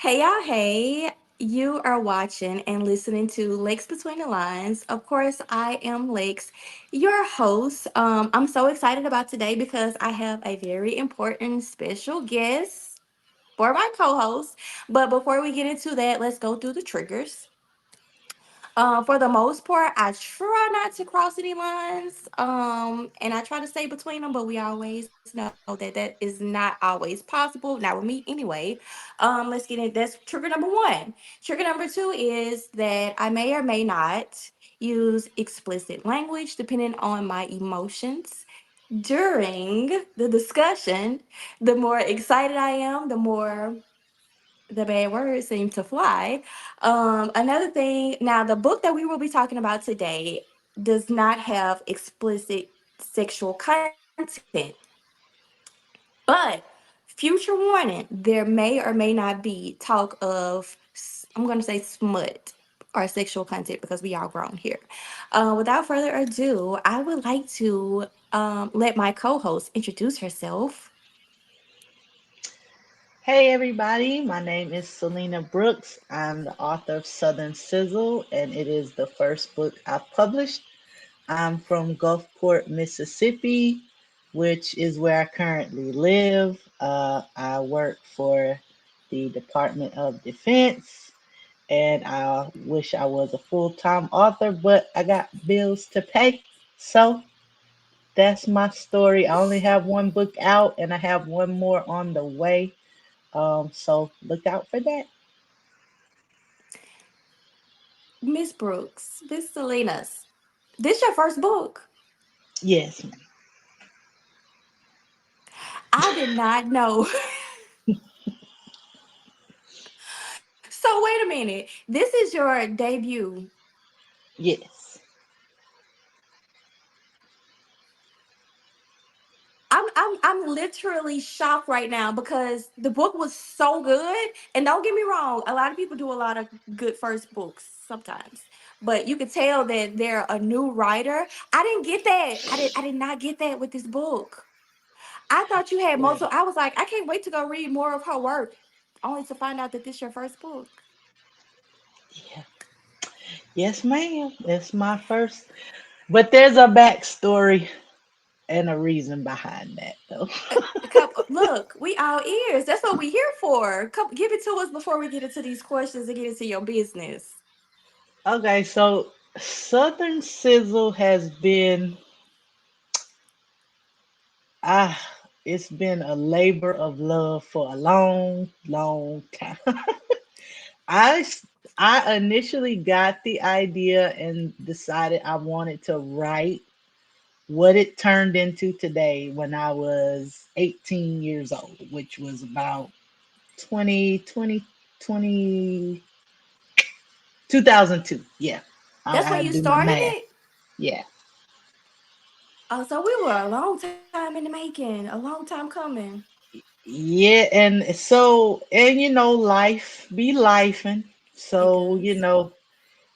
Hey y'all, hey. You are watching and listening to Lex Between the Lines. Of course, I am Lex, your host. I'm so excited about today because I have a very important special guest for my co-host. But before we get into that, let's go through the triggers. For the most part, I try not to cross any lines, and I try to stay between them. But we always know that that is not always possible. Not with me, anyway. Let's get in. That's trigger number one. Trigger number two is that I may or may not use explicit language depending on my emotions during the discussion. The more excited I am, the more the bad words seem to fly. Another thing, now the book that we will be talking about today does not have explicit sexual content, but future warning, there may or may not be talk of, I'm going to say smut or sexual content because we all grown here. Without further ado, I would like to let my co host introduce herself. Hey everybody, my name is Selena Brooks. I'm the author of Southern Sizzle, and it is the first book I've published. I'm from Gulfport, Mississippi, which is where I currently live. I work for the Department of Defense, and I wish I was a full time author, but I got bills to pay. So that's my story. I only have one book out, and I have one more on the way. So look out for that. Miss Brooks, Miss Selena's. This your first book? Yes. I did not know. So wait a minute. This is your debut. Yes. I'm literally shocked right now because the book was so good. And don't get me wrong, a lot of people do a lot of good first books sometimes. But you could tell that they're a new writer. I didn't get that. I did not get that with this book. I thought you had Well, multiple. I was like, I can't wait to go read more of her work. Only to find out that this your first book. yeah. Yes, ma'am. It's my first. But there's a backstory and a reason behind that, though. A couple, look, we all ears. That's what we here for. Come, give it to us before we get into these questions and get into your business. Okay, so Southern Sizzle has been, ah, it's been a labor of love for a long, long time. I s- I initially got the idea and decided I wanted to write what it turned into today when I was 18 years old, which was about 20, 2002. Yeah, That's when I you do my started math. it. Yeah. Oh, so we were a long time in the making, a long time coming. Yeah, and so, and life be lifing. It So, does.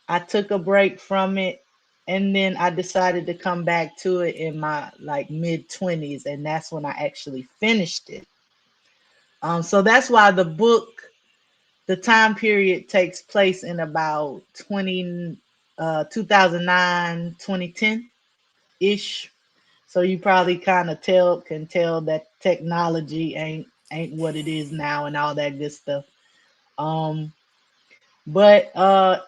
I took a break from it and then I decided to come back to it in my like mid 20s, and that's when I actually finished it. So that's why the time period takes place in about 2009, 2010 ish. So you probably kind of can tell that technology ain't what it is now and all that good stuff. Um, but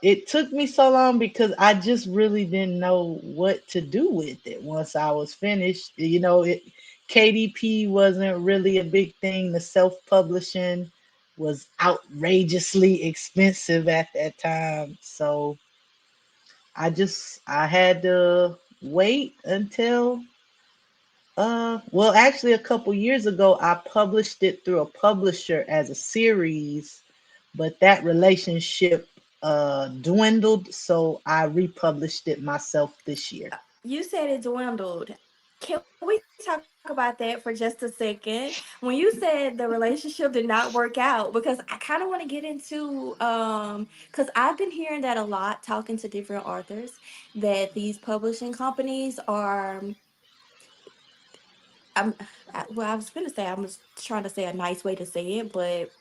it took me so long because I just really didn't know what to do with it once I was finished. KDP wasn't really a big thing. The self-publishing was outrageously expensive at that time. So I had to wait until well, actually, a couple years ago, I published it through a publisher as a series, but that relationship dwindled, so I republished it myself this year. You said it dwindled. Can we talk about that for just a second? When you said the relationship did not work out, because I kind of want to get into because I've been hearing that a lot talking to different authors that these publishing companies are I'm well, I was gonna say I was trying to say a nice way to say it, but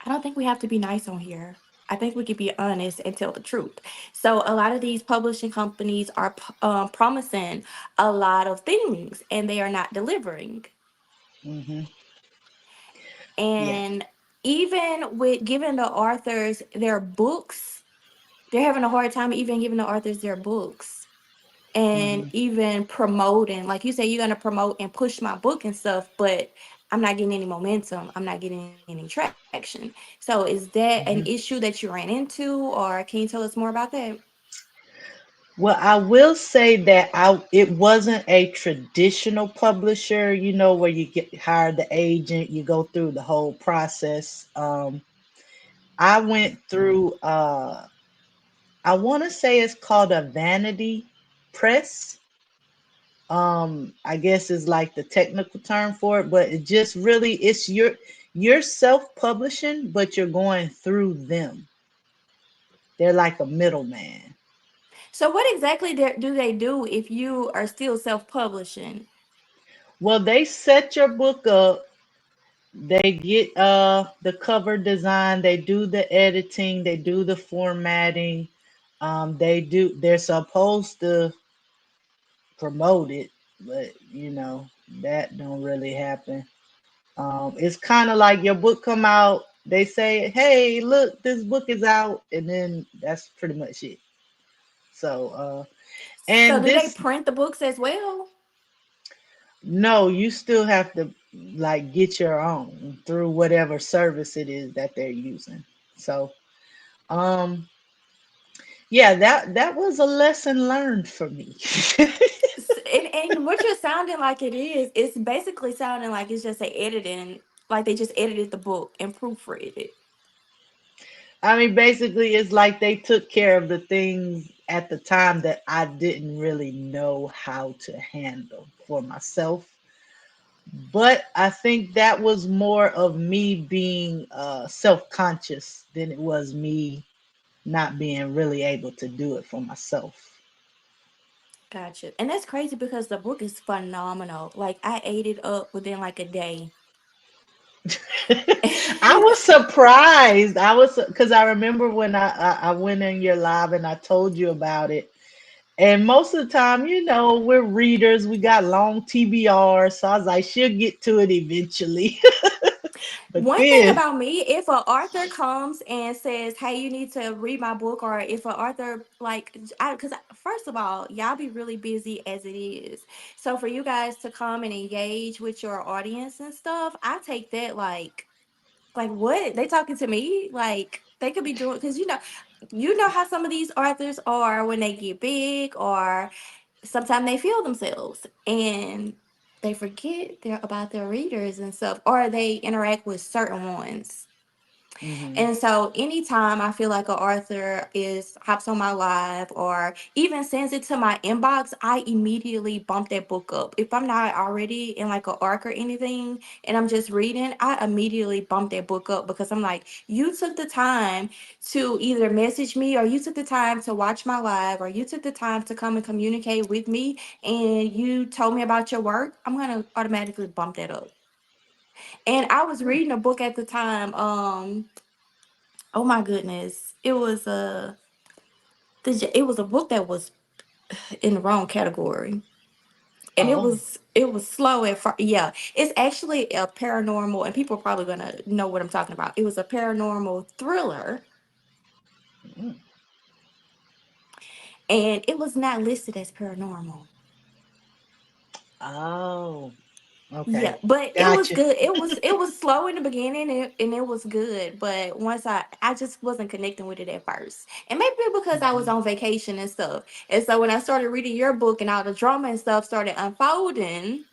I don't think we have to be nice on here. I think we could be honest and tell the truth. So a lot of these publishing companies are promising a lot of things and they are not delivering. Hmm. Yeah. And even with giving the authors their books, they're having a hard time even giving the authors their books and Hmm. even promoting. Like you say, you're gonna promote and push my book and stuff, but I'm not getting any momentum. I'm not getting any traction. So is that an issue Hmm. that you ran into, or can you tell us more about that? Well, I will say that it wasn't a traditional publisher, where you get hire the agent, you go through the whole process. I went through I want to say it's called a vanity press. I guess is like the technical term for it, but it just really it's you're self-publishing, but you're going through them. They're like a middleman. So what exactly do they do if you are still self-publishing? Well, they set your book up. They get the cover design, they do the editing, they do the formatting. They're supposed to promote it, but that don't really happen. It's kind of like your book come out, they say, "Hey, look, this book is out," and then that's pretty much it. So, So and do they this, print the books as well? no, you still have to like get your own through whatever service it is that they're using. So, um, yeah, that was a lesson learned for me. And what you're sounding like it is, it's basically sounding like it's just a editing, like they just edited the book and proofread it. I mean, basically, it's like they took care of the things at the time that I didn't really know how to handle for myself. But I think that was more of me being self-conscious than it was me not being really able to do it for myself. Gotcha. And that's crazy because the book is phenomenal. Like I ate it up within like a day. I was surprised. I was because I remember when I went in your live and I told you about it. And most of the time, we're readers. We got long TBR, so I was like, she'll get to it eventually. But One thing then, about me, if an author comes and says, "Hey, you need to read my book," or if an author like, because first of all, y'all be really busy as it is. So for you guys to come and engage with your audience and stuff, I take that like what they talking to me like they could be doing because you know how some of these authors are when they get big or sometimes they feel themselves and they forget about their readers and stuff or they interact with certain ones. hmm. And so anytime I feel like an author is hops on my live or even sends it to my inbox, I immediately bump that book up. If I'm not already in like an arc or anything and I'm just reading, I immediately bump that book up because I'm like, you took the time to either message me or you took the time to watch my live or you took the time to come and communicate with me and you told me about your work, I'm gonna automatically bump that up. And I was reading a book at the time. Oh my goodness. It was a book that was in the wrong category. And it Oh, was it was slow at first. Yeah. It's actually a paranormal and people are probably gonna know what I'm talking about. It was a paranormal thriller mm, and it was not listed as paranormal. oh, Yeah, okay, but it was gotcha. good. It was slow in the beginning and it was good, but once I just wasn't connecting with it at first. And maybe because I was Mhm. on vacation and stuff. And so when I started reading your book and all the drama and stuff started unfolding,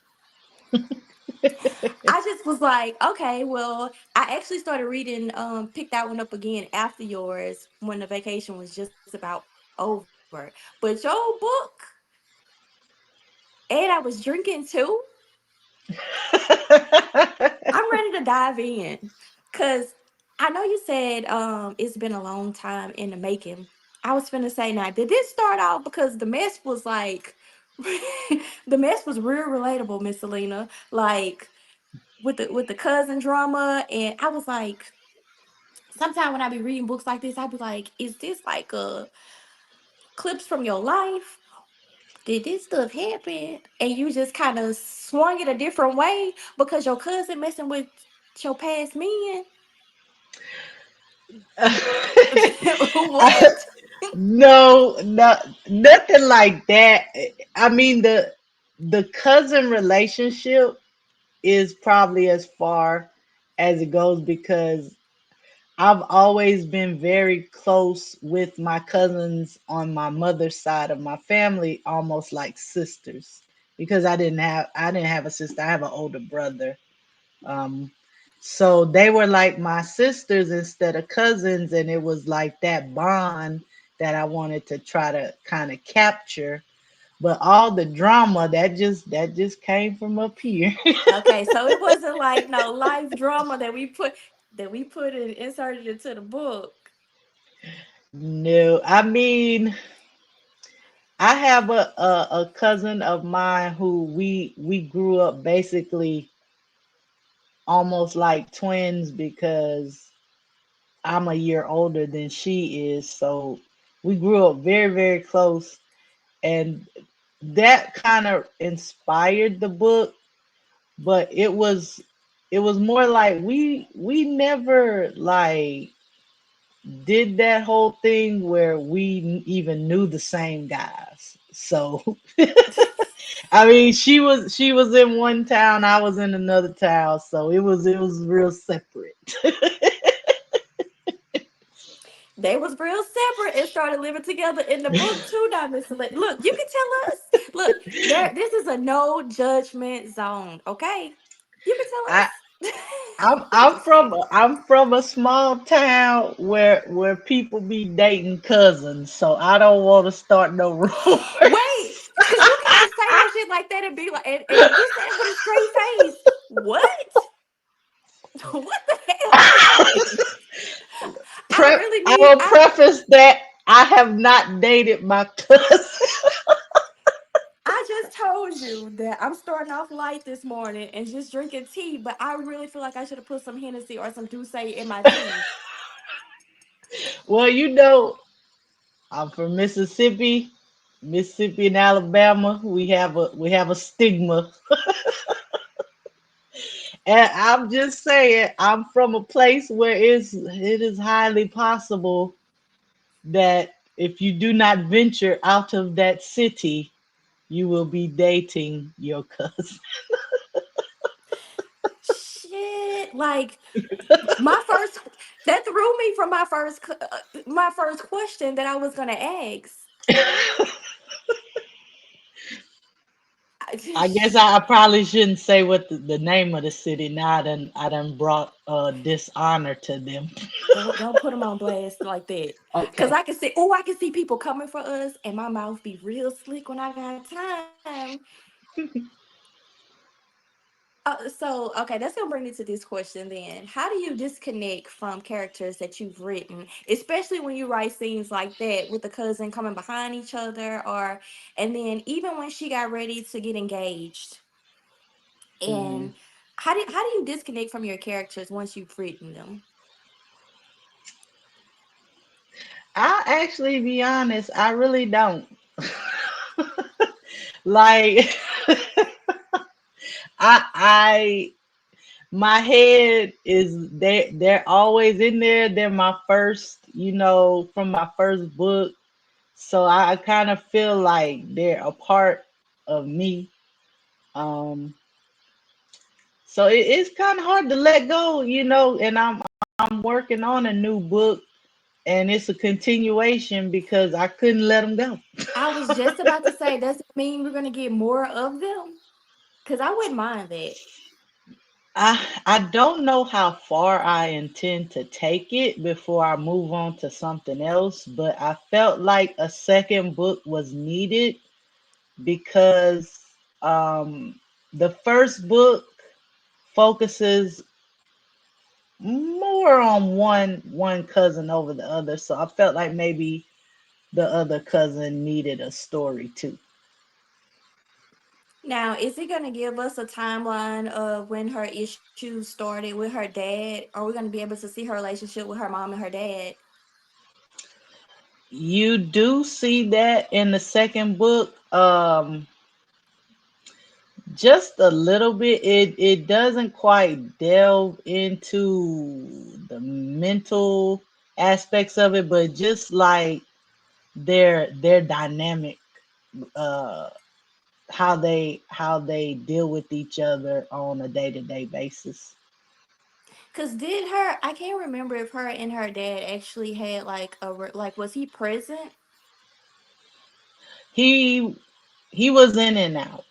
I just was like, okay, well, I actually started reading picked that one up again after yours when the vacation was just about over. But your book, and I was drinking too. I'm ready to dive in because I know you said it's been a long time in the making. I was finna say now, did this start off because the mess was like the mess was real relatable, Miss Selena, like with the cousin drama, and I was like, Sometimes when I be reading books like this, I be like, is this like clips from your life? Did this stuff happen? And you just kind of swung it a different way because your cousin messing with your past men? What? No, nothing like that. I mean, the cousin relationship is probably as far as it goes because I've always been very close with my cousins on my mother's side of my family, almost like sisters. Because I didn't have a sister. I have an older brother. Um, so they were like my sisters instead of cousins, and it was like that bond that I wanted to try to kind of capture. But all the drama that just came from up here. Okay, so it wasn't like no life drama that we put and inserted into the book. No, I mean I have a cousin of mine who we grew up basically almost like twins because I'm a year older than she is. So we grew up very, very close. And that kind of inspired the book, but it was more like we never like did that whole thing where we even knew the same guys. So I mean, she was in one town, I was in another town, so it was real separate. They was real separate and started living together in the book too. Now, Mr. Look, you can tell us. Look, there. This is a no judgment zone. Okay, you can I tell I'm us. from a small town where people be dating cousins, so I don't want to start no rumors. Wait, because you can't say no shit like that and be like, and you said it with a straight face. What? What the hell happened? I really I need. will preface that I have not dated my cousin. I just told you that I'm starting off light this morning and just drinking tea, but I really feel like I should have put some Hennessy or some Douce in my tea. Well, I'm from Mississippi and Alabama. We have a stigma, and I'm just saying I'm from a place where it is highly possible that if you do not venture out of that city, you will be dating your cousin. Shit, like my first that threw me from my first question that I was gonna ask. I guess I probably shouldn't say what the name of the city. Now I done brought dishonor to them. Don't put them on blast like that, cause Okay. I can see. Oh, I can see people coming for us, and my mouth be real slick when I got time. So okay, that's gonna bring me to this question then. How do you disconnect from characters that you've written, especially when you write scenes like that with the cousin coming behind each other, or and then even when she got ready to get engaged, Mhm. and how do you disconnect from your characters once you've written them? I actually be honest, I really don't. Like I my head is they're always in there. They're my first, from my first book. So I kind of feel like they're a part of me. Um so it's kind of hard to let go, and I'm working on a new book and it's a continuation because I couldn't let them go. I was just about to say, does it mean we're gonna get more of them? Because I wouldn't mind that. I don't know how far I intend to take it before I move on to something else, but I felt like a second book was needed because the first book focuses more on one cousin over the other, so I felt like maybe the other cousin needed a story too. Now, is it going to give us a timeline of when her issues started with her dad? Are we going to be able to see her relationship with her mom and her dad? You do see that in the second book. Just a little bit. It doesn't quite delve into the mental aspects of it, but just like their dynamic, uh how they deal with each other on a day-to-day basis. Cause did her? I can't remember if her and her dad actually had like like, was he present? He he was in and out.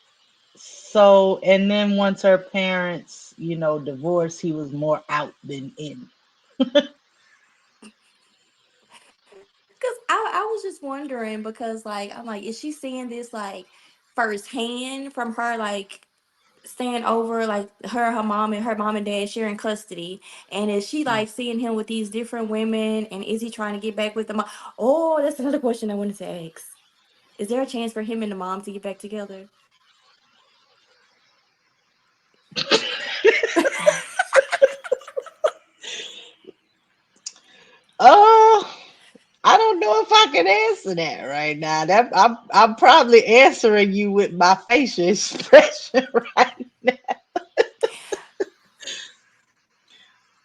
So, and then once her parents, divorced, he was more out than in. Cause I was just wondering because like I'm like, is she seeing this like firsthand from her like staying over like her mom and dad sharing custody, and is she Mm. like seeing him with these different women, and is he trying to get back with the mom? Oh, that's another question I wanted to ask. Is there a chance for him and the mom to get back together? Oh, I don't know if I can answer that right now. That I'm probably answering you with my facial expression right now.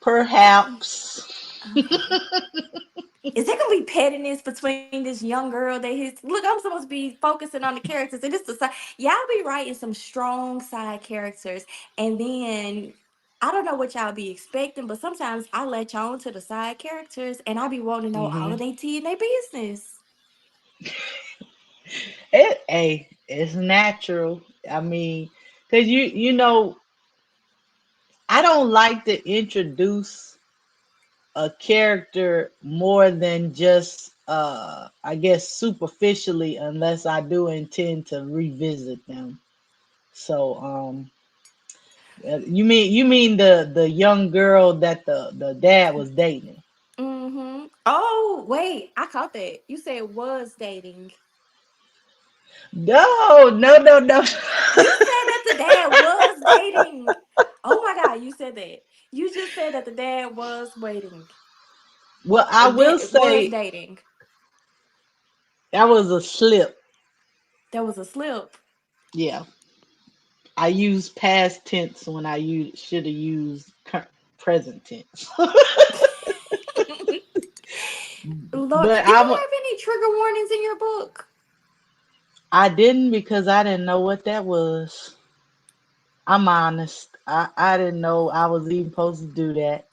Perhaps. Okay. Is there gonna be pettiness between this young girl that his look? I'm supposed to be focusing on the characters, and this the side. Y'all be writing some strong side characters, and then I don't know what y'all be expecting, but sometimes I let y'all into the side characters, and I be wanting to know all Hmm. of their tea and their business. It's natural. I mean, because I don't like to introduce a character more than just I guess superficially, unless I do intend to revisit them. So you mean the young girl that the dad was dating? Mm-hmm. Oh wait, I caught that. You said was dating. No, no, no, no. You said that the dad was dating. Oh my god, you said that. You just said that the dad was waiting. Well, I will Was say dating. that was a slip. There was a slip. Yeah, I used past tense when should have used present tense. Lord, But did you have any trigger warnings in your book? I didn't because I didn't know what that was. I'm honest. I didn't know I was even supposed to do that.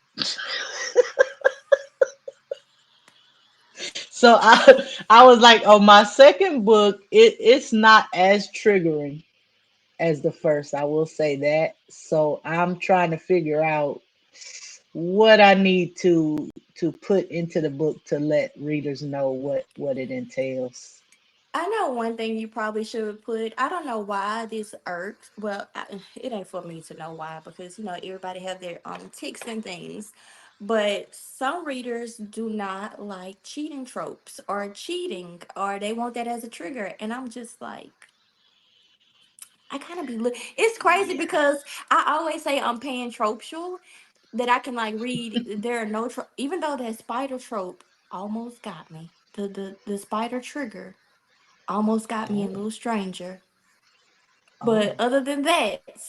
So I was like, on my second book, it's not as triggering as the first. I will say that. So I'm trying to figure out what I need to put into the book to let readers know what it entails. I know one thing you probably should put. I don't know why this irks. Well, it ain't for me to know why because everybody have their own ticks and things. But some readers do not like cheating tropes or cheating, or they want that as a trigger, and I'm just like, I kind of be look. It's crazy Yeah. because I always say I'm pan tropes that I can like read. There are no even though that spider trope almost got me. The spider trigger almost got me in Oh. Little Stranger. Oh. But other than that,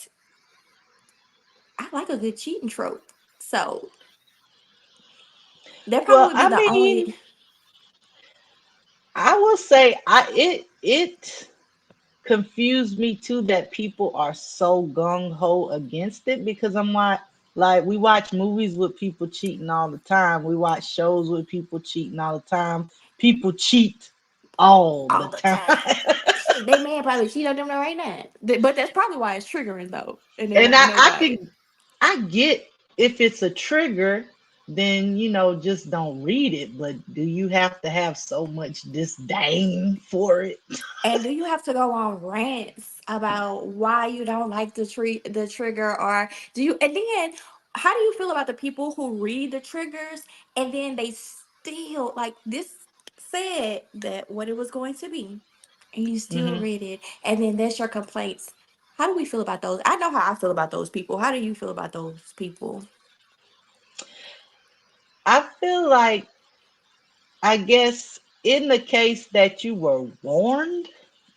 I like a good cheating trope. So that probably Well, would be I the mean, only. I will say it confused me too that people are so gung ho against it because I'm like we watch movies with people cheating all the time. We watch shows with people cheating all the time. People cheat all the All the time. time. Shit, they man probably cheat on them right now. But that's probably why it's triggering though, and they And want to I know I about it. can I get if it's a trigger, then just don't read it. But do you have to have so much disdain for it? And do you have to go on rants about why you don't like the trigger, or do you? And then, how do you feel about the people who read the triggers and then they still like this said that what it was going to be, and you still Hmm. read it, and then that's your complaints. How do we feel about those? I know how I feel about those people. How do you feel about those people? I feel like, I guess, in the case that you were warned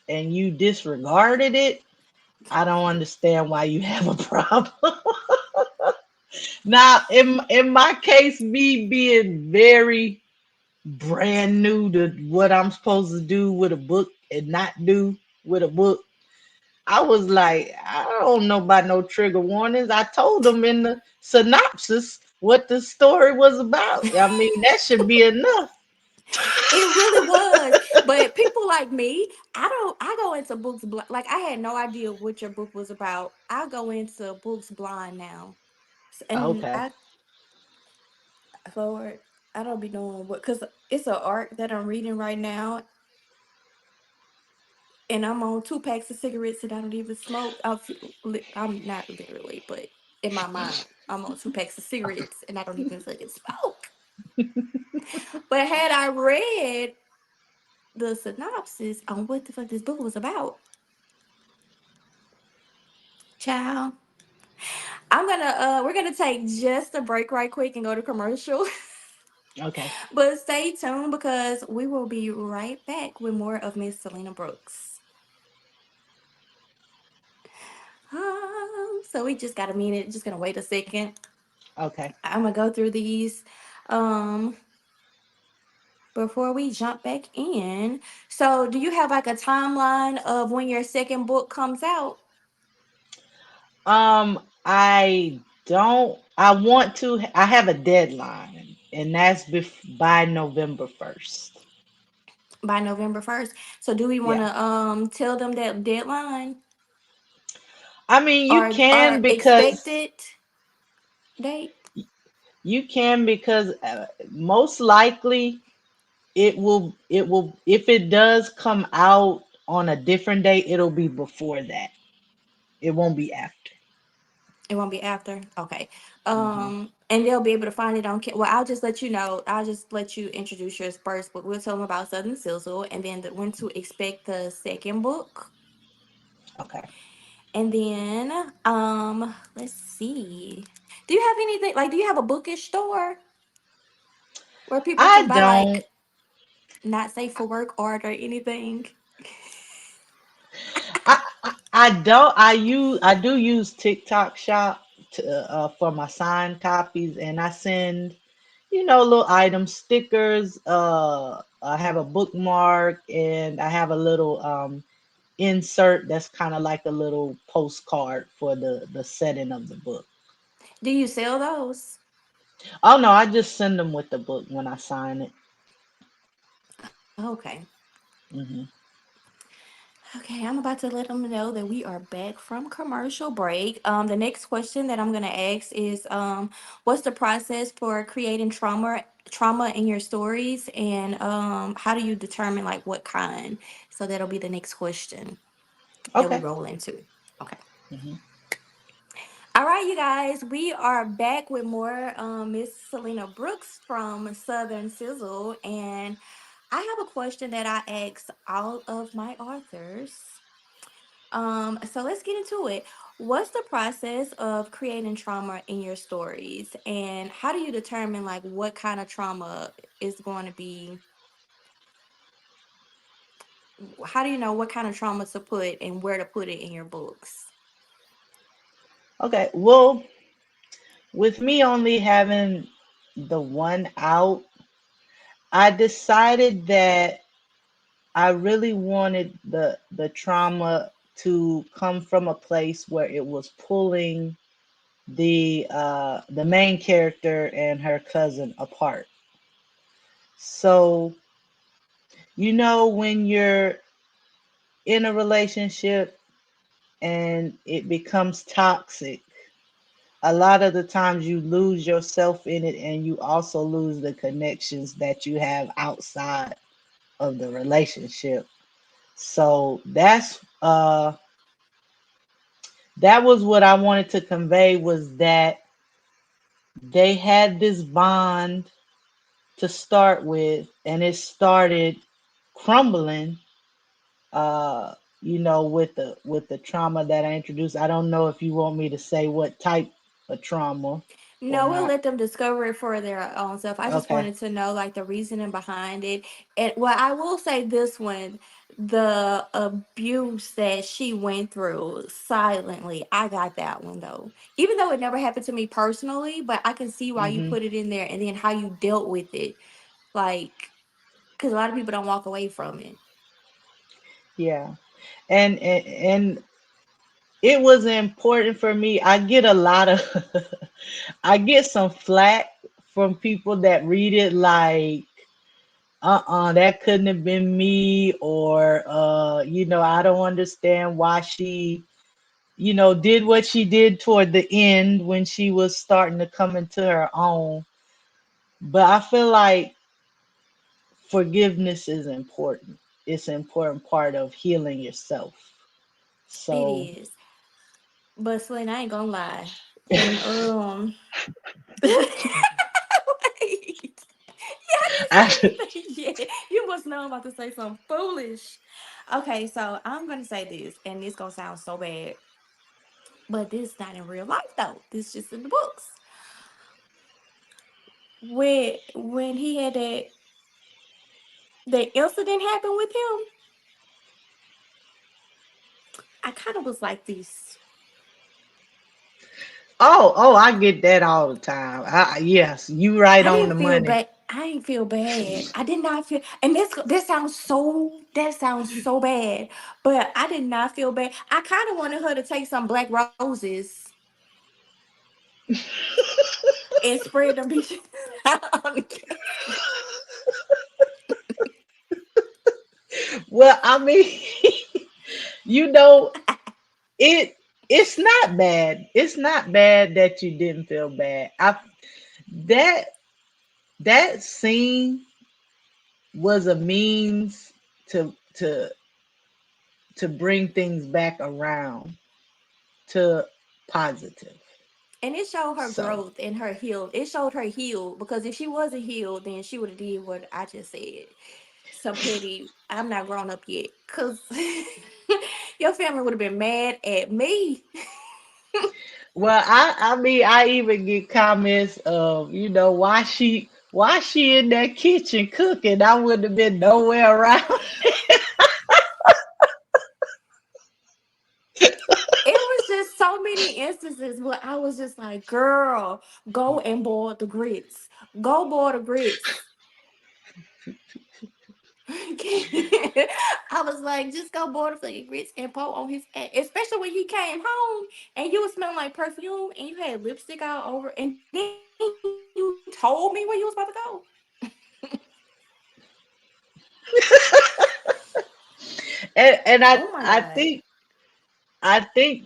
and you disregarded it, I don't understand why you have a problem. Now, in my case, me being very brand new to what I'm supposed to do with a book and not do with a book, I was like, I don't know about no trigger warnings. I told them in the synopsis what the story was about. I mean, that should be enough. It really was. But people like me, I go into books like I had no idea what your book was about. I go into books blind now. And Okay. I Lord, I don't be knowing what, cuz it's an arc that I'm reading right now, and I'm on 2 packs of cigarettes and I don't even smoke. I'm not literally, but in my mind, I'm on 2 packs of cigarettes and I don't even fucking smoke. But had I read the synopsis on what the fuck this book was about, child, we're gonna take just a break right quick and go to commercial. Okay. But stay tuned because we will be right back with more of Miss Selena Brooks. So we just got a minute, just gonna wait a second. Okay. I'm gonna go through these um before we jump back in. So do you have like a timeline of when your second book comes out? I don't. I want to. I have a deadline, and that's by November 1st. By November 1st. So do we Yeah. wanna tell them that deadline I mean, you or can because expected date? you can because most likely it will if it does come out on a different day, it'll be before that. It won't be after. It won't be after. Okay. Hmm. And they'll be able to find it on. Well, I'll just let you know. I'll just let you introduce yours first, but we'll tell them about Southern Sizzle and then when to expect the second book. Okay. And then, let's see. Do you have anything like? Do you have a bookish store where people can I buy don't. like not safe for work art or anything? I don't. I do use TikTok Shop for my signed copies, and I send little items, stickers. I have a bookmark, and I have a little insert that's kind of like a little postcard for the setting of the book. Do you sell those? Oh no, I just send them with the book when I sign it. Okay. Hmm. Okay, I'm about to let them know that we are back from commercial break. The next question that I'm gonna ask is, what's the process for creating trauma in your stories, and how do you determine like what kind? So that'll be the next question that we Okay. roll into. Okay. Hmm. All right, you guys, we are back with more Miss Selena Brooks from Southern Sizzle, and I have a question that I ask all of my authors. So let's get into it. What's the process of creating trauma in your stories, and how do you determine like what kind of trauma is going to be? How do you know what kind of trauma to put and where to put it in your books? Okay. Well, with me only having the one out, I decided that I really wanted the trauma to come from a place where it was pulling the main character and her cousin apart. So, when you're in a relationship and it becomes toxic, a lot of the times you lose yourself in it, and you also lose the connections that you have outside of the relationship. So that was what I wanted to convey, was that they had this bond to start with, and it started crumbling with the trauma that I introduced. I don't know if you want me to say what type of trauma or No, we'll not. let them discover it for their own self. I just Okay. wanted to know like the reasoning behind it. And well, I will say this one, the abuse that she went through silently. I got that one though. Even though it never happened to me personally, but I can see why you Hmm. put it in there and then how you dealt with it. Like, because a lot of people don't walk away from it. Yeah. And it was important for me. I get a lot of I get some flack from people that read it like, that couldn't have been me, or I don't understand why she, did what she did toward the end when she was starting to come into her own. But I feel like forgiveness is important. It's an important part of healing yourself. It So is. But Selena, I ain't gonna lie. When wait. Yeah, I didn't I, say anything yet. You must know I'm about to say something foolish. Okay, so I'm gonna say this, and this gonna sound so bad, but this not in real life though. This just in the books. When he had that incident happen with him, I kind of was like this. oh, I get that all the time. Yes, you right I on the didn't feel money. bad. I didn't feel bad. I did not feel, and that sounds so bad, but I did not feel bad. I kind of wanted her to take some black roses and spread them bitches out on the casket. Well, I mean, you know, it it's not bad. It's not bad that you didn't feel bad. That that scene was a means to bring things back around to positive. And it showed her So, growth and her healed. It showed her healed because if she wasn't healed, then she would have did what I just said. Some petty. I'm not grown up yet, cause your family would have been mad at me. well, I mean, I even get comments of, why she in that kitchen cooking? I wouldn't have been nowhere around. It was just so many instances where I was just like, "Girl, go and boil the grits. Go boil the grits." I was like, just go boil the fucking grits and pour on his ass. Especially when he came home and you was smelling like perfume and you had lipstick all over, and then you told me where you was about to go. And Oh I my I god. think I think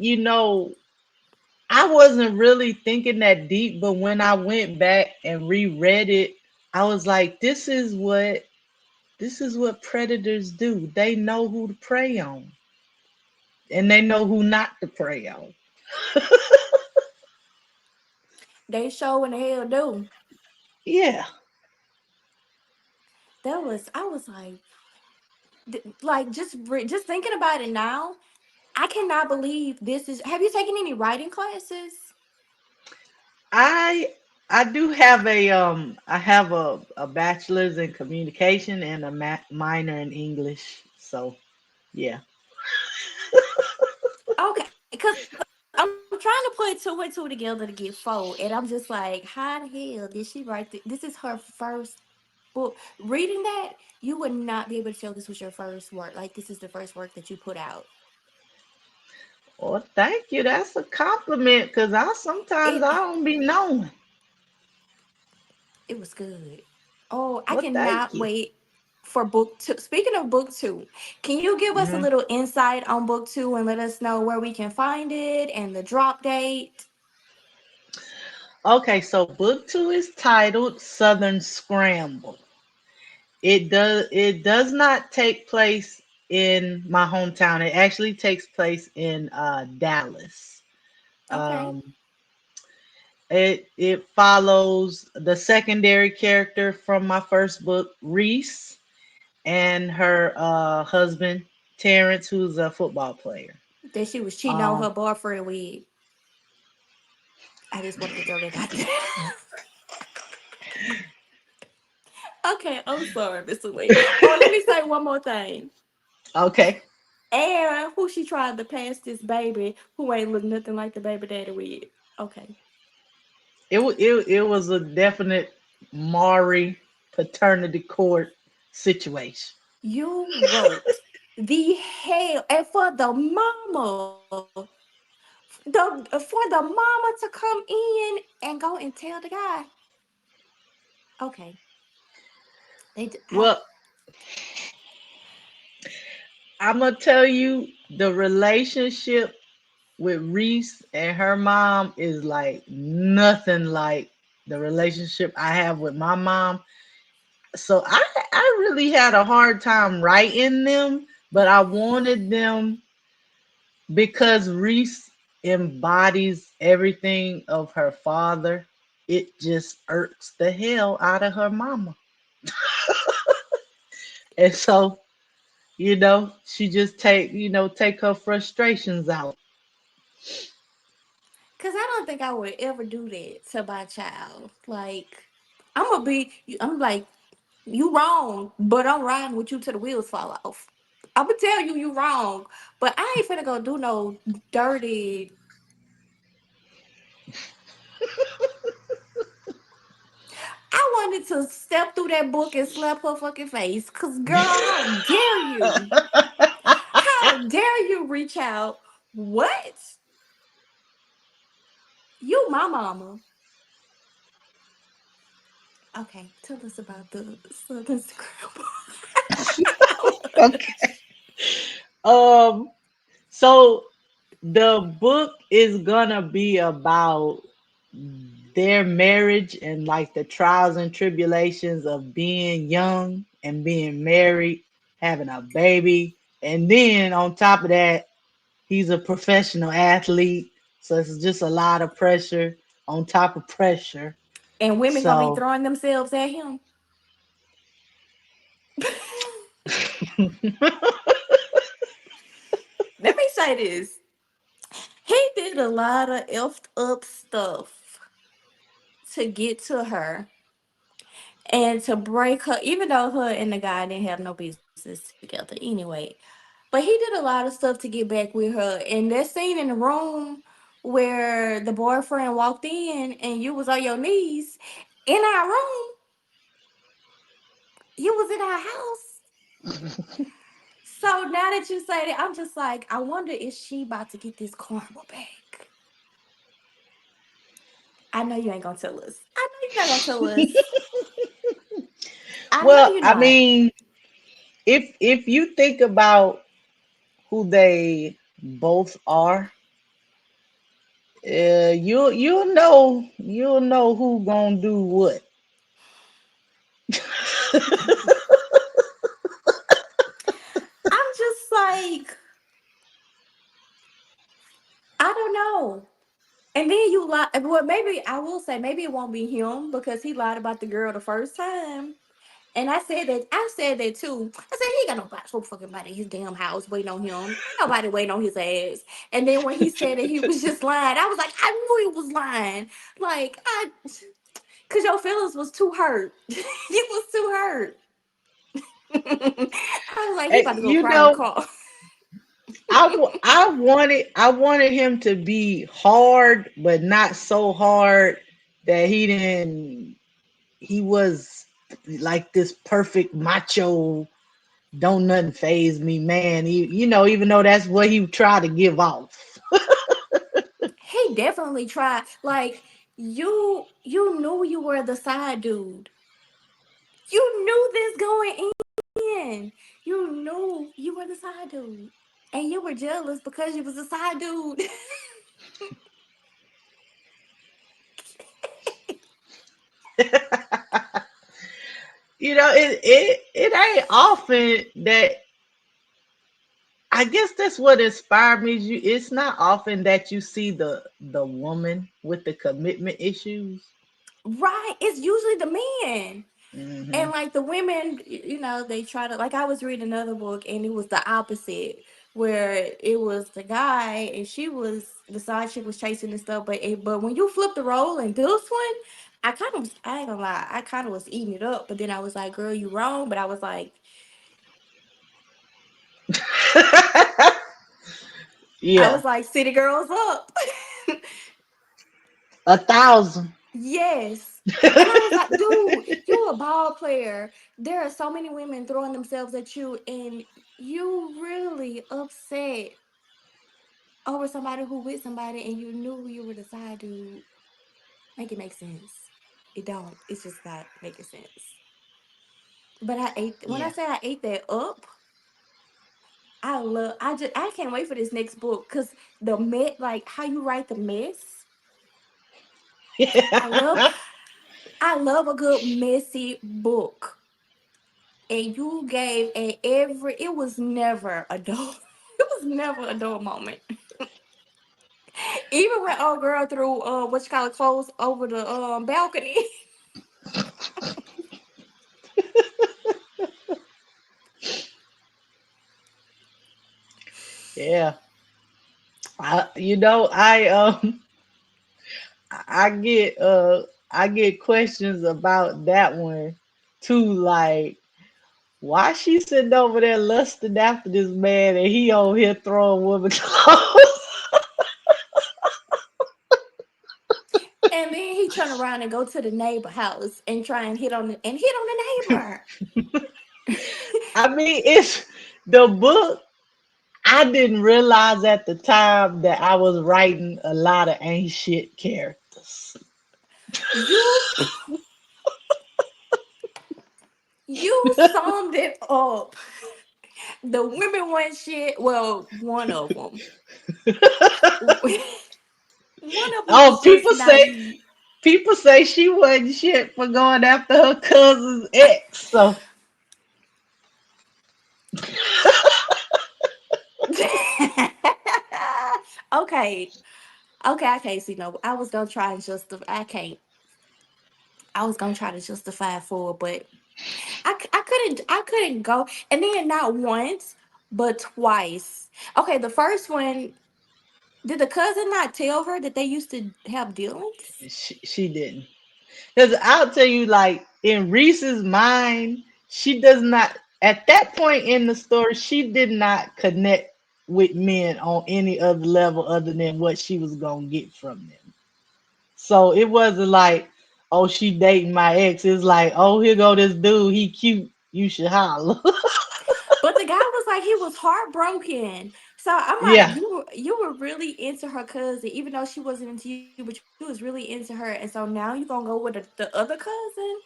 I wasn't really thinking that deep, but when I went back and reread it, I was like, this is what predators do. They know who to prey on, and they know who not to prey on. They show in the hell do. Yeah. I was like just thinking about it now. I cannot believe this is. Have you taken any writing classes? I I do have a bachelor's in communication and a minor in English. So, yeah. Okay, because I'm trying to put two and two together to get four, and I'm just like, how the hell did she write this? Is her first book. Reading that, you would not be able to tell this was your first work. Like this is the first work that you put out. Well, thank you. That's a compliment because sometimes It I don't be knowing. it was good. Oh, I Well, thank cannot you. wait for book two. Speaking of book two, can you give us a Hmm. little insight on book two and let us know where we can find it and the drop date? Okay, so book two is titled Southern Scramble. It does not take place in my hometown. It actually takes place in Dallas. Okay. Um, it follows the secondary character from my first book, Reese, and her husband. Terrence, who's a football player. That she was cheating on Um, her boyfriend with. I just wanted to throw that out there. Okay, I'm sorry, Mr. Lee. Oh, let me say one more thing. okay. And who she tried to pass this baby who ain't look nothing like the baby daddy with. Okay. It was a definite Maury paternity court situation. You wrote the hell and for the mama for the mama to come in and go and tell the guy. Okay. They Well, I'm gonna tell you the relationship with Reese and her mom is like nothing like the relationship I have with my mom. So I really had a hard time writing them, but I wanted them because Reese embodies everything of her father. It just irks the hell out of her mama. And so, she just take her frustrations out. cause I don't think I would ever do that to my child. Like I'm like, you wrong, but I'm riding with you till the wheels fall off. I'm gonna tell you wrong, but I ain't finna go do no dirty. I wanted to step through that book and slap her fucking face. Cause girl, how dare you? How dare you reach out? What? You my mama. Okay, tell us about the Southern Scramble. Okay. Um, so the book is gonna be about their marriage and like the trials and tribulations of being young and being married, having a baby, and then on top of that, he's a professional athlete. So it's just a lot of pressure on top of pressure. And women gonna be So throwing themselves at him. Let me say this. He did a lot of effed up stuff to get to her and to break her, even though her and the guy didn't have no business together anyway. But he did a lot of stuff to get back with her. And that scene in the room where the boyfriend walked in and you was on your knees in our room, you was in our house. So now that you say that, I'm just like, I wonder is she about to get this karma back? I know you ain't gonna tell us. I know you're not gonna tell us. I know well, you're I not. mean, if you think about who they both are, you'll know who gonna do what. I'm just like, I don't know. And then you lie. Well, maybe I will say maybe it won't be him because he lied about the girl the first time. And I said that. I said that too. I said he ain't got nobody so fucking body in his damn house waiting on him. Ain't nobody waiting on his ass. And then when he said that he was just lying, I was like, I knew he was lying. Like cause your feelings was too hurt. You was too hurt. I was like, he about Hey, to go cry in the car. I wanted him to be hard, but not so hard that he was like this perfect macho, don't nothing phase me man. Even though that's what he tried to give off. He definitely tried. Like you knew you were the side dude. You knew this going in. You knew you were the side dude. And you were jealous because you was a side dude. It ain't often that I guess that's what inspired me. It's not often that you see the woman with the commitment issues. Right. It's usually the man. And Hmm. like the women, they try to, like, I was reading another book and it was the opposite, where it was the guy and she was the side chick was chasing and stuff. But when you flip the role in this one, I ain't gonna lie, I kind of was eating it up. But then I was like, girl, you wrong. But I Yeah, was like, city girls up. 1,000. Yes. And I was like, dude, you a ball player. There are so many women throwing themselves at you, and you really upset over somebody who with somebody, and you knew you were the side dude. Make it make sense. It don't. It's just not making sense. But when I Yeah. say I ate that up, I can't wait for this next book, because the met like how you write the mess. I love I love a good messy book. And you gave a every it was never a dull it was never a dull moment. Even when old girl threw what you call it clothes over the balcony. Yeah. I get questions about that one too, like why she sitting over there lusting after this man and he over here throwing women clothes. And then he turn around and go to the neighbor house and try and hit on the neighbor. I mean, it's the book. I didn't realize at the time that I was writing a lot of ain't shit characters. You you summed it up. The women want shit. Well, one of them. One of them Oh, was just naive. people say she wasn't shit for going after her cousin's ex. So Okay, okay, I can't see no. I was gonna try and justify. I can't. I was gonna try to justify it for, but I couldn't. I couldn't go. And then not once, but twice. Okay, the first one. Did the cousin not tell her that they used to have dealings? she didn't. Because I'll tell you, like in Reese's mind, she does not. At that point in the story, she did not connect with men on any other level other than what she was gonna get from them. So it wasn't like, oh, she dating my ex. It's like, oh, here go this dude. He cute. You should holler. But the guy was like he was heartbroken. So I'm like, Yeah, you were really into her cousin, even though she wasn't into you, but you was really into her. And so now you gonna go with the other cousin?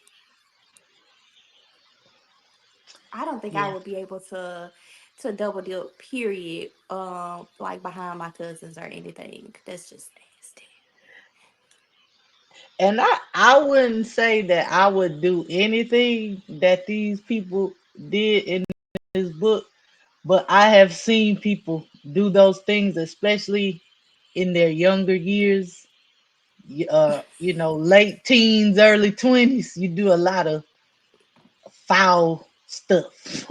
I don't think I would yeah. be able to double dip. Period. Like behind my cousins or anything. That's just nasty. And I wouldn't say that I would do anything that these people did in this book, but I have seen people do those things, especially in their younger years. Late teens, early 20s. You do a lot of foul stuff.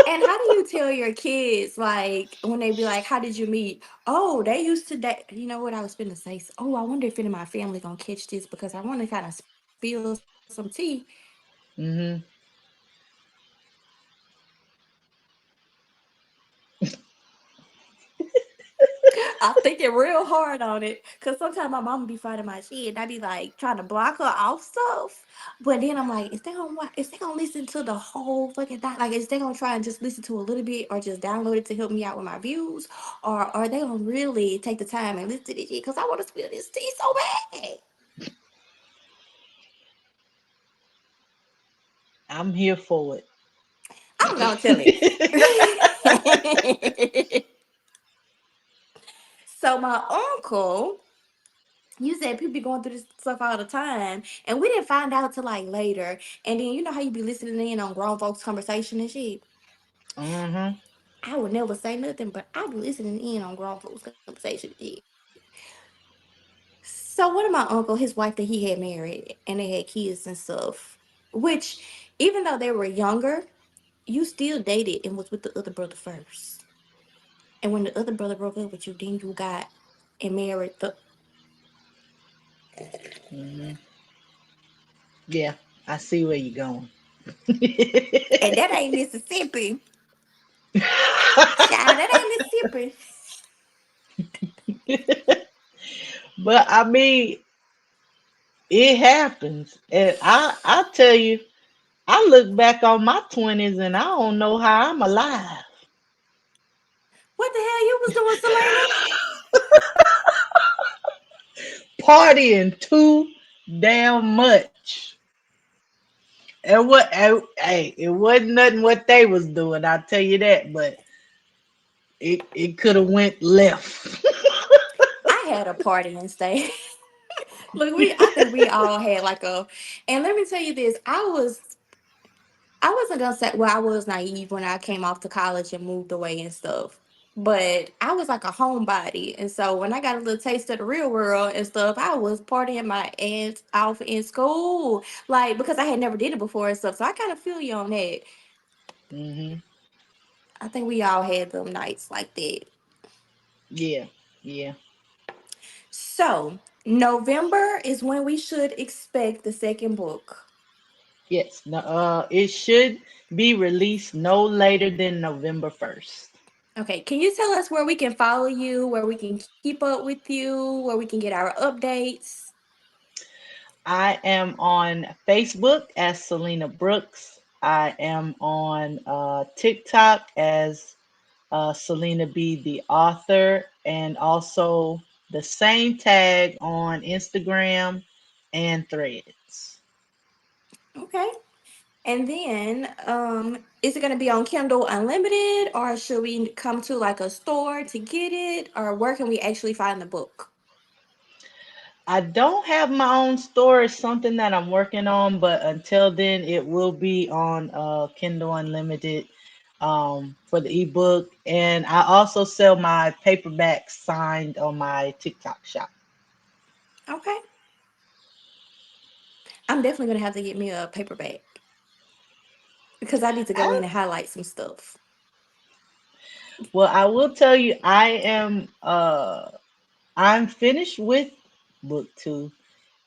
And how do you tell your kids, like, when they be like, "How did you meet?" Oh, they used to date. You know what I was finna say? Oh, I wonder if any of my family gonna catch this, because I want to kind of spill some tea. Hmm. I'm thinking real hard on it, because sometimes my mama be finding my shit, and I be like trying to block her off stuff. But then I'm like, is they gonna listen to the whole fucking thing? Like, is they gonna try and just listen to a little bit, or just download it to help me out with my views, or are they gonna really take the time and listen to this shit? Because I want to spill this tea so bad. I'm here for I'm gonna tell it. it. So my uncle, you said people be going through this stuff all the time, and we didn't find out till like later. And then you know how you be listening in on grown folks' conversation and shit. Hmm. I would never say nothing, but I be listening in on grown folks' conversation and shit. So one of my uncle, his wife that he had married, and they had kids and stuff. Which, even though they were younger, you still dated and was with the other brother first. And when the other brother broke up with you, then you got and married the. Hmm. Yeah, I see where you're going. And that ain't Mississippi. Child, that ain't Mississippi. But I mean, it happens, and I tell you, I look back on my 20s and I don't know how I'm alive. What the hell you was doing, Selena? Partying too damn much. And hey, it wasn't nothing what they was doing, I'll tell you that, but it could have went left. I had a party and stay. Look, I think we all had like a, and let me tell you this, I wasn't gonna say, well, I was naive when I came off to college and moved away and stuff. But I was like a homebody. And so when I got a little taste of the real world and stuff, I was partying my ass off in school. Like, because I had never did it before and stuff. So I kind of feel you on that. Hmm. I think we all had them nights like that. Yeah, yeah. So November is when we should expect the second book. Yes. No, it should be released no later than November 1st. Okay, can you tell us where we can follow you, where we can keep up with you, where we can get our updates? I am on Facebook as Selena Brooks. I am on TikTok as Selena B, the author, and also the same tag on Instagram and Threads. Okay. And then, is it going to be on Kindle Unlimited, or should we come to like a store to get it, or where can we actually find the book? I don't have my own store. It's something that I'm working on, but until then, it will be on Kindle Unlimited for the ebook. And I also sell my paperback signed on my TikTok shop. Okay. I'm definitely going to have to get me a paperback because I need to go in I, and highlight some stuff. well, I will tell you, I'm finished with book two,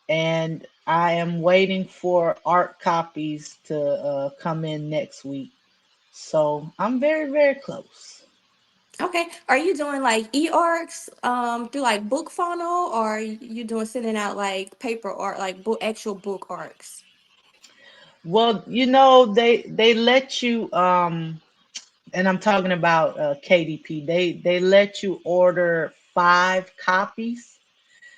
and I am waiting for art copies to come in next week. So I'm very, very close. Okay. Are you doing like e-arcs through like book funnel, or are you doing sending out like paper art, like book actual book arcs? Well, they let you and I'm talking about KDP. They let you order 5 copies.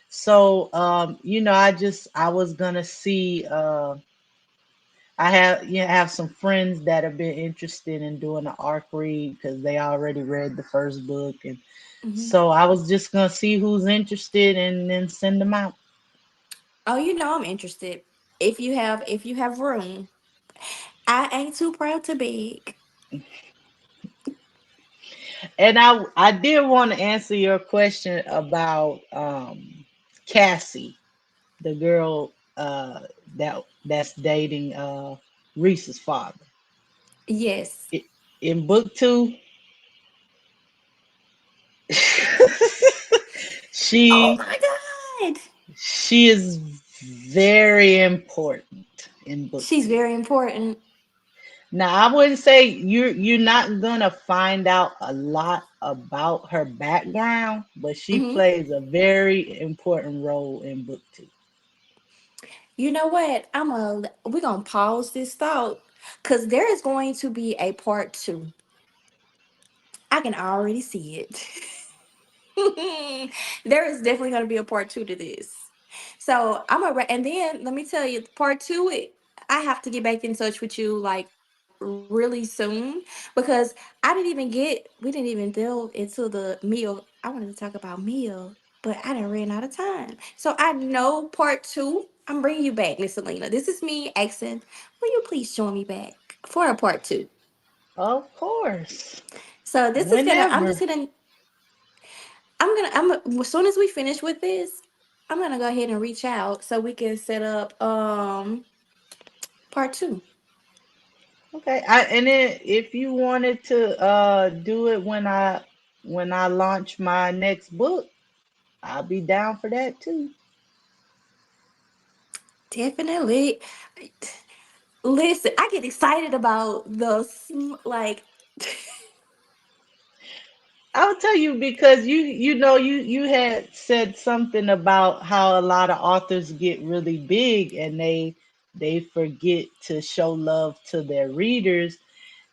So I was gonna see I have some friends that have been interested in doing an arc read because they already read the first book, and Hmm. so I was just gonna see who's interested and then send them out. Oh, you know I'm interested. If you have room, I ain't too proud to beg. And I did want to answer your question about Cassie, the girl that's dating Reese's father. Yes. I- In book two, Oh she my god. she is very important in book She's two. very important. Now, I wouldn't say you're not gonna find out a lot about her background, but she Hmm. plays a very important role in book two. You know what? We're gonna pause this thought because there is going to be a part two. I can already see it. There is definitely going to be a part two to this. So and then let me tell you, part two, I have to get back in touch with you like really soon because we didn't even delve into the meal. I wanted to talk about meal, but I didn't ran out of time. So I know part two. I'm bringing you back, Miss Selena. This is me asking, will you please join me back for a part two? Of course, So this is gonna. I'm just whenever. gonna as soon as we finish with this, I'm gonna go ahead and reach out so we can set up Part two. Okay. And then if you wanted to do it when I launch my next book, I'll be down for that too. Definitely. Listen, I get excited about like. I'll tell you because you know you had said something about how a lot of authors get really big and they forget to show love to their readers.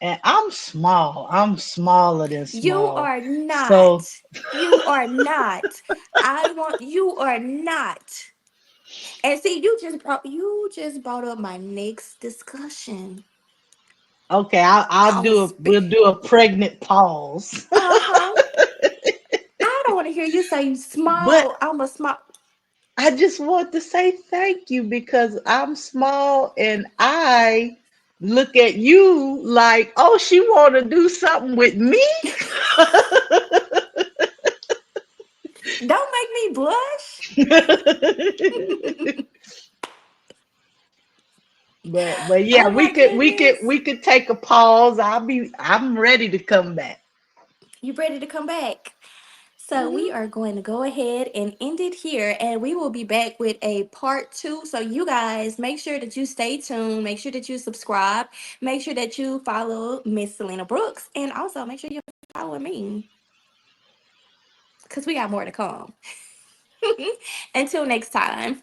And I'm small. I'm smaller than You small. are So not. You are not. I want you are not. And see, you just brought up my next discussion. okay, I I'll was we'll do a pregnant pause. uh-huh. I don't want to hear you say But small. I'm a small. I just want to say thank you because I'm small and I look at you like, oh, she want to do something with me. Don't make me blush. But yeah, Oh my goodness. we could take a pause. I'm ready to come back. You ready to come back? So we Mhm. are going to go ahead and end it here, and we will be back with a part two. So you guys make sure that you stay tuned, make sure that you subscribe, make sure that you follow Miss Selena Brooks, and also make sure you follow me because we got more to come. Until next time.